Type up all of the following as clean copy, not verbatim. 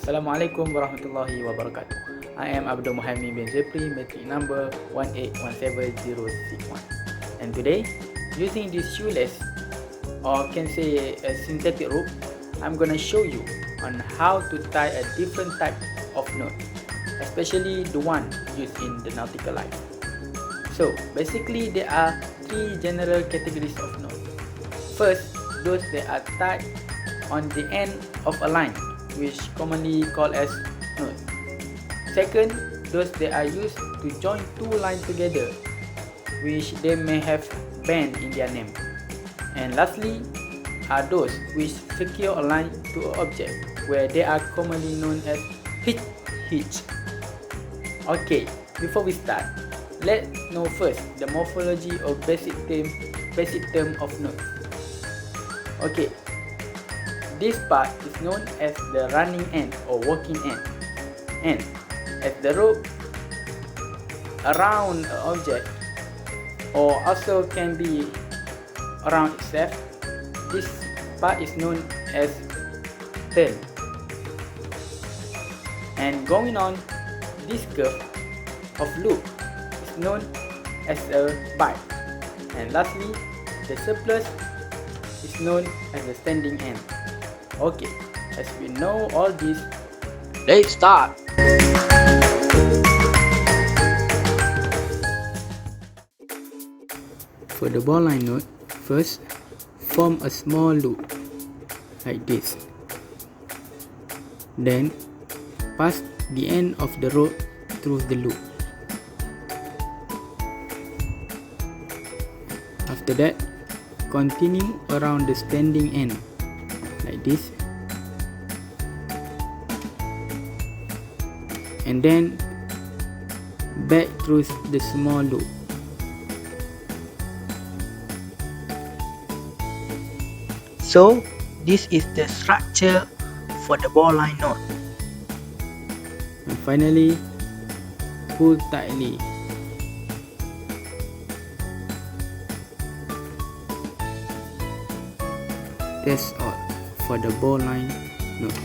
Assalamualaikum warahmatullahi wabarakatuh. I am Abdul Muhaimin bin Zepri, metric number 1817061. And today, using this shoeless, or can say a synthetic rope, I'm gonna show you on how to tie a different type of knot, especially the one used in the nautical life. So basically, there are three general categories of knot. First, those that are tied on the end of a line, which commonly called as knot. Second, those that are used to join two lines together, which they may have band in their name. And lastly are those which secure a line to an object, where they are commonly known as hitch. Okay, before we start, let's know first the morphology of basic term of knot. Okay, this part is known as the running end or working end, and as the rope around an object, or also can be around itself, this part is known as turn. And going on, this curve of loop is known as a bight. And lastly, the surplus is known as the standing end. Okay, as we know all this, let's start. For the ball line knot, first form a small loop like this. Then pass the end of the rope through the loop. After that, continue around the standing end like this, and then back through the small loop. So this is the structure for the ball line knot. And finally, pull tightly. That's all for the ball line knot.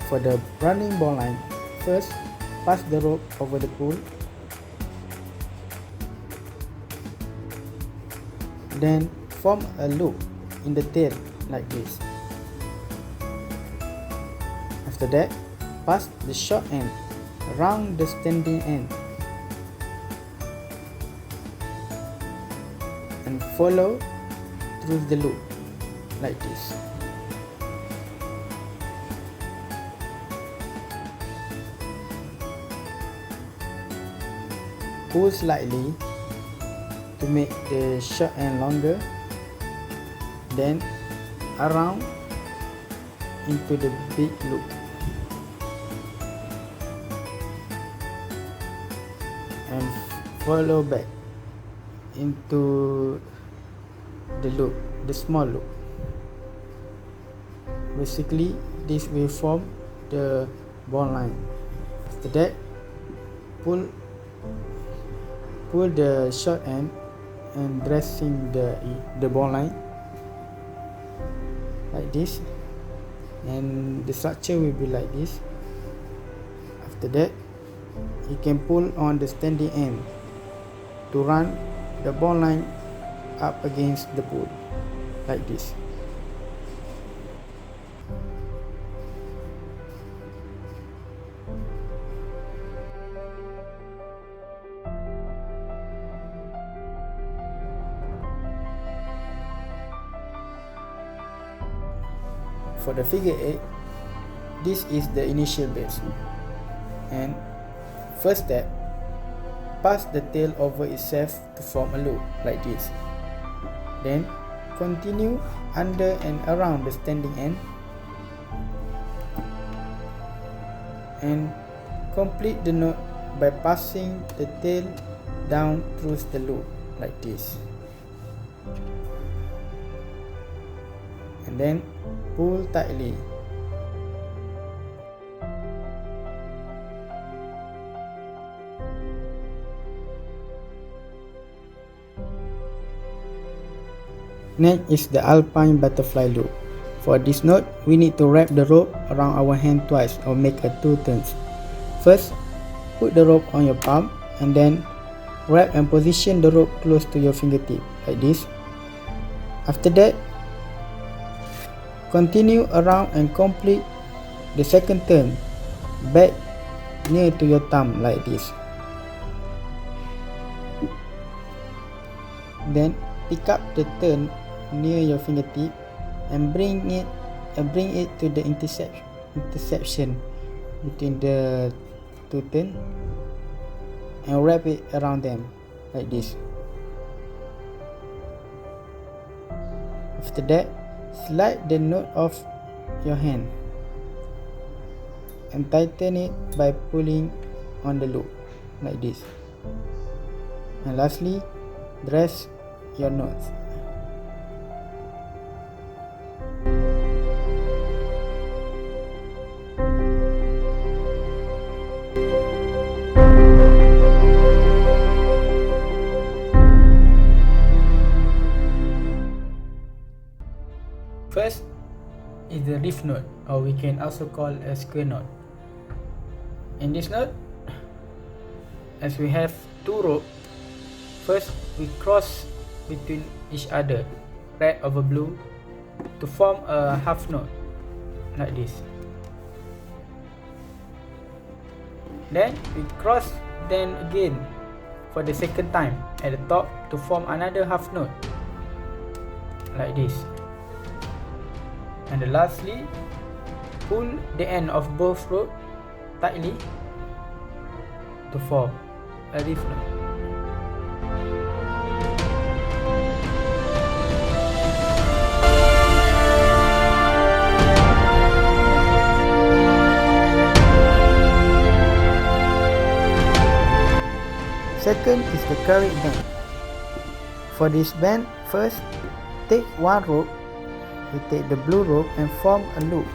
For the running ball line, first pass the rope over the pool, then form a loop in the tail like this. After that, pass the short end around the standing end and follow through the loop like this. Pull slightly to make the short end longer, then around into the big loop. And follow back into the loop, the small loop. Basically, this will form the ball line. After that, pull the short end and dressing the ball line like this, and the structure will be like this. After that, you can pull on the standing end to run the ball line up against the pool like this. For the figure 8, this is the initial base. And first step, pass the tail over itself to form a loop like this. Then continue under and around the standing end and complete the knot by passing the tail down through the loop like this. And then pull tightly. Next is the alpine butterfly loop. For this knot, we need to wrap the rope around our hand twice or make a 2 turns. First, put the rope on your palm and then wrap and position the rope close to your fingertip like this. After that, continue around and complete the second turn back near to your thumb like this. Then pick up the turn near your fingertip and bring it to the intersection between the two turns and wrap it around them like this. After that, slide the knot off your hand and tighten it by pulling on the loop like this. And lastly, dress your knots. First is the reef knot, or we can also call a square knot. In this knot, as we have two ropes, first we cross between each other, red over blue, to form a half knot like this. Then we cross them again for the second time at the top to form another half knot like this. And lastly, pull the end of both ropes tightly to form a reef knot. Second is the carried band. For this band, first take one rope. We take the blue rope and form a loop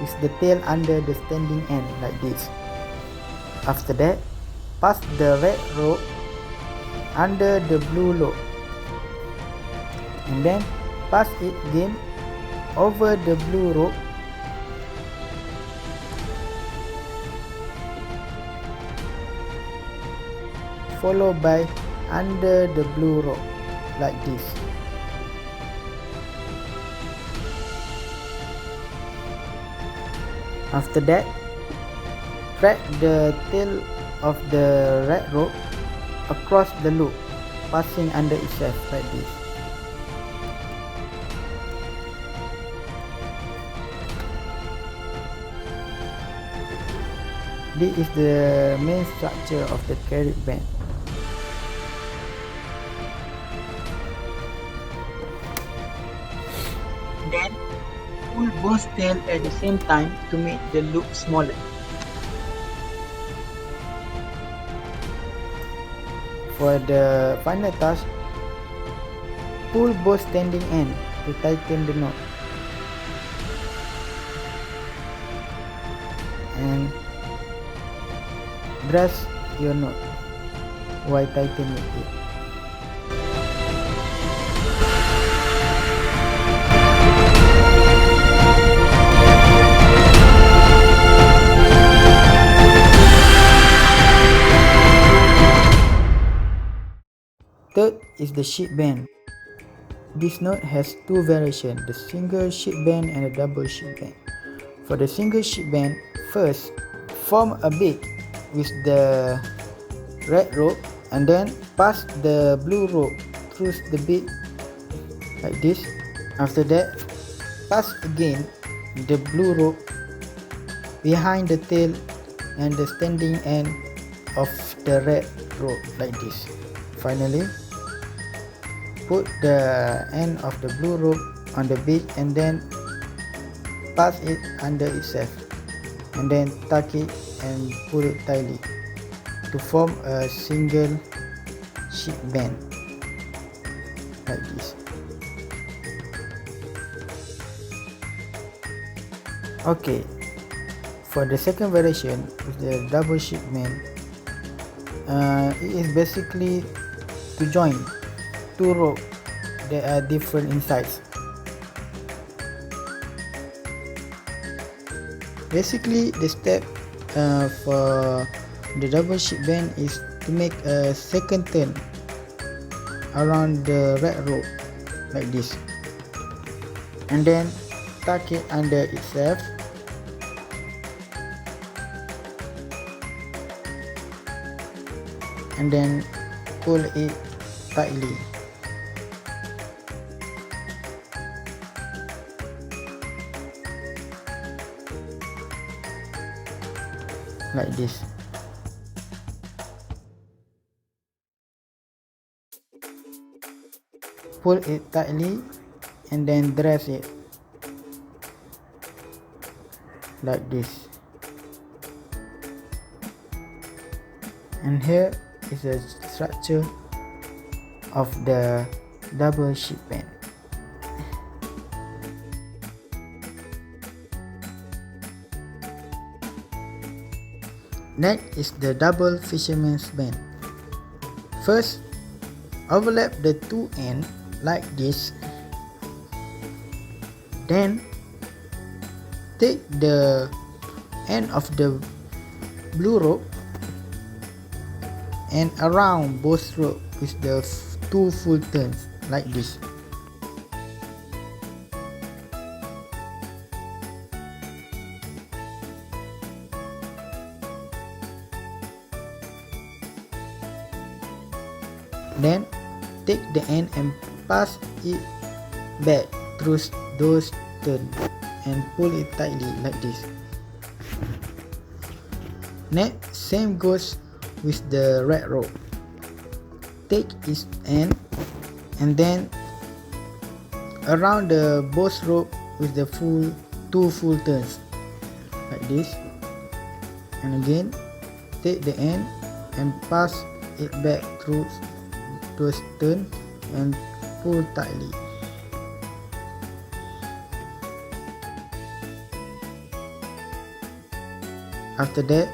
with the tail under the standing end like this. After that, pass the red rope under the blue loop and then pass it again over the blue rope followed by under the blue rope like this. After that, thread the tail of the red rope across the loop, passing under itself like this. This is the main structure of the carried band. Then, pull both tails at the same time to make the loop smaller. For the final touch, pull both standing ends to tighten the knot. And dress your knot while tightening it. Third is the sheep bend. This knot has two variations, the single sheep bend and a double sheep bend. For the single sheep bend, first form a bead with the red rope and then pass the blue rope through the bead like this. After that, pass again the blue rope behind the tail and the standing end of the red rope like this. Finally, put the end of the blue rope on the bead and then pass it under itself and then tuck it and pull it tightly to form a single sheep bend like this. Okay, for the second variation with the double sheep bend, it is basically to join two ropes they are different in size. Basically, the step for the double ship bend is to make a second turn around the red rope like this, and then tuck it under itself, and then pull it tightly. Like this. Pull it tightly and then dress it like this. And here is the structure of the double ship bend. Next is the double fisherman's bend. First, overlap the two ends like this. Then, take the end of the blue rope and around both ropes with the two full turns like this. Then take the end and pass it back through those turns and pull it tightly like this. Next, same goes with the red rope. Take its end and then around the both rope with the two full turns like this. And again, take the end and pass it back through those turns and pull tightly. After that,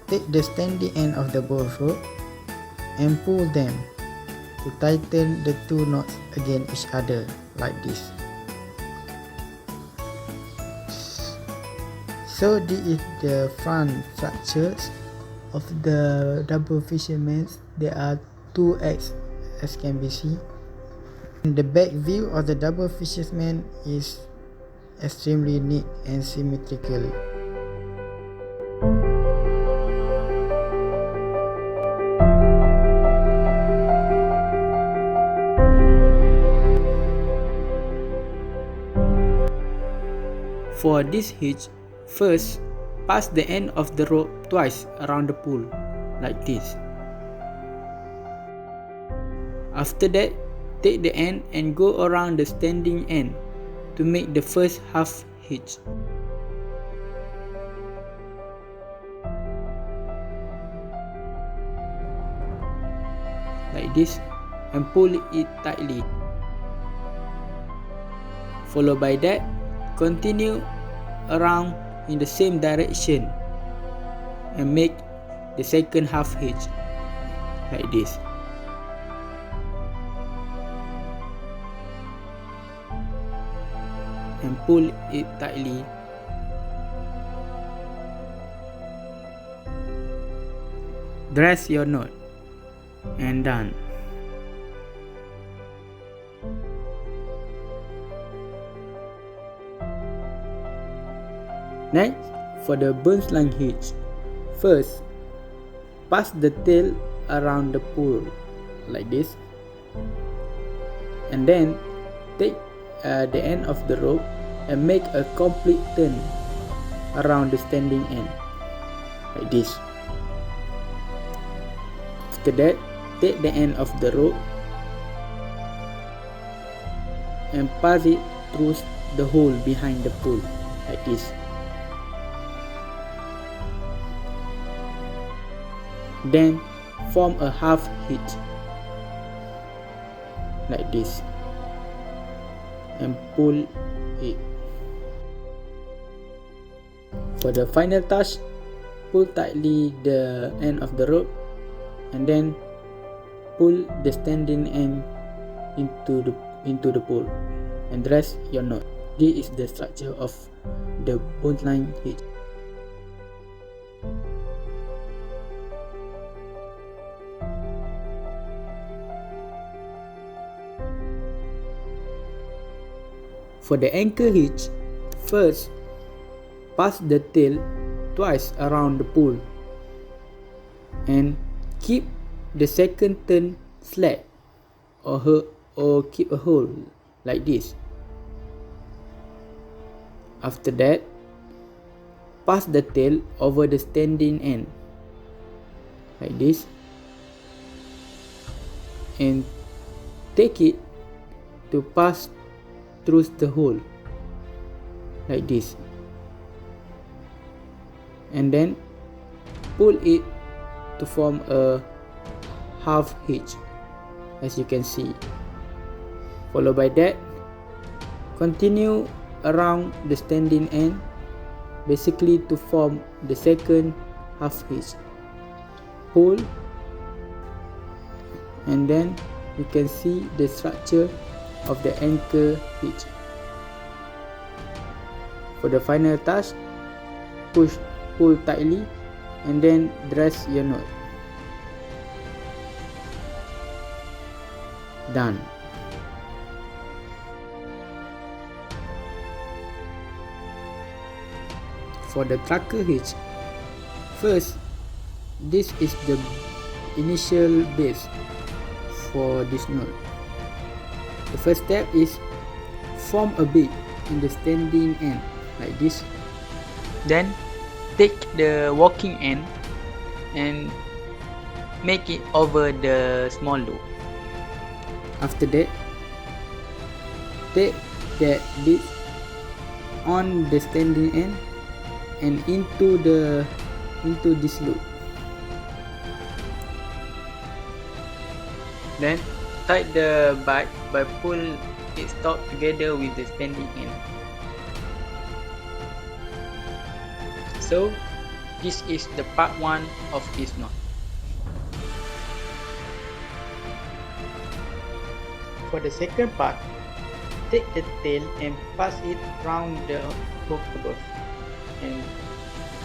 take the standing end of the both rope and pull them to tighten the two knots against each other like this. So this is the front structures of the double fisherman. There are two eggs as can be seen. The back view of the double fisherman is extremely neat and symmetrical. For this hitch, first pass the end of the rope twice around the pool like this. After that, take the end and go around the standing end to make the first half hitch. Like this, and pull it tightly. Followed by that, continue around in the same direction and make the second half hitch like this. And pull it tightly. Dress your knot and done. Next, for the burnstline hitch, first pass the tail around the pool like this, and then take the end of the rope and make a complete turn around the standing end like this. After that, take the end of the rope and pass it through the hole behind the pool like this. Then form a half hitch like this and pull it. For the final touch, pull tightly the end of the rope and then pull the standing end into the into the pool and dress your knot. This is the structure of the boatline hitch. For the anchor hitch, first pass the tail twice around the pool and keep the second turn slack or keep a hole like this. After that, pass the tail over the standing end like this and take it to pass through the hole like this, and then pull it to form a half hitch, as you can see. Followed by that, continue around the standing end, basically to form the second half hitch. Pull, and then you can see the structure of the anchor hitch. For the final touch, pull tightly and then dress your knot. Done. For the tracker hitch, first, this is the initial base for this knot. The first step is form a bead in the standing end like this. Then take the walking end and make it over the small loop. After that, take that bead on the standing end and into this loop. Then tie the bag by pull it stop together with the standing end. So this is the part 1 of this knot. For the second part, take the tail and pass it round the hook above and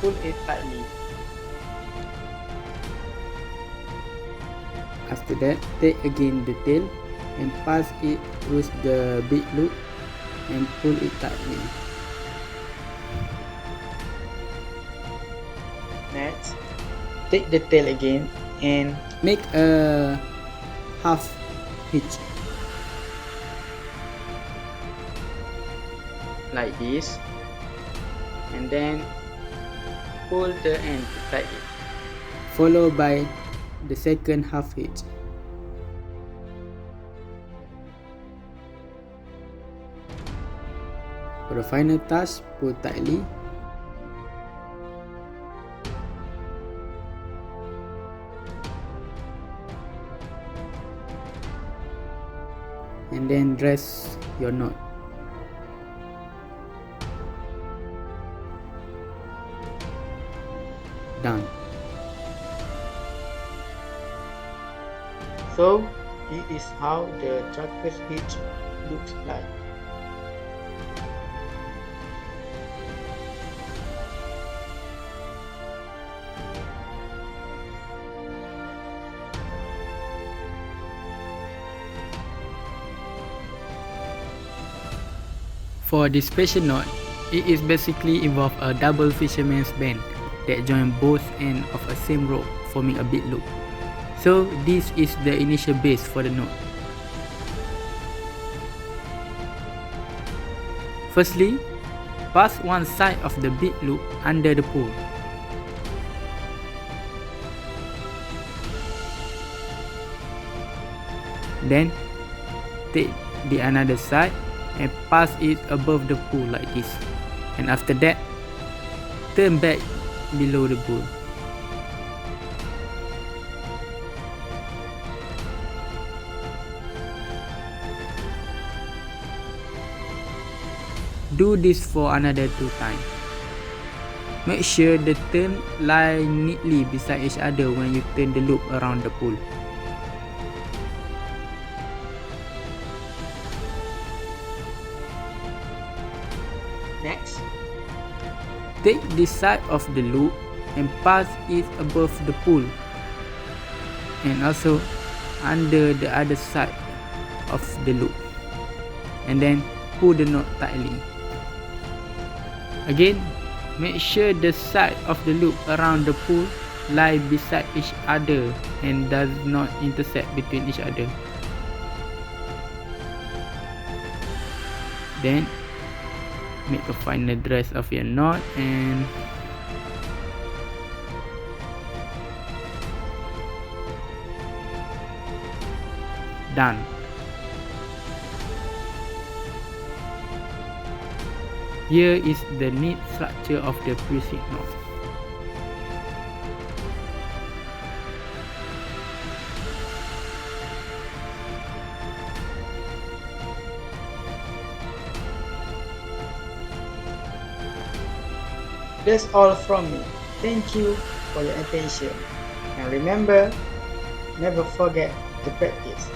pull it tightly. After that, take again the tail and pass it through the big loop and pull it tightly. Next, take the tail again and make a half hitch like this, and then pull the end tightly. followed by the second half hitch. For the final touch, pull tightly. And then dress your knot. Done. So this is how the tracker's hitch looks like. For this special knot, it is basically involve a double fisherman's band that join both ends of a same rope, forming a big loop. So this is the initial base for the knot. Firstly, pass one side of the big loop under the pole. Then take the another side and pass it above the pool like this, and after that turn back below the pool. Do this for another 2 times. Make sure the turn lie neatly beside each other when you turn the loop around the pool. Take this side of the loop and pass it above the pool, and also under the other side of the loop, and then pull the knot tightly. Again, make sure the side of the loop around the pool lie beside each other and does not intersect between each other. Then make a final dress of your knot and done. Here is the neat structure of the piercing knot. That's all from me. Thank you for your attention. And remember, never forget to practice.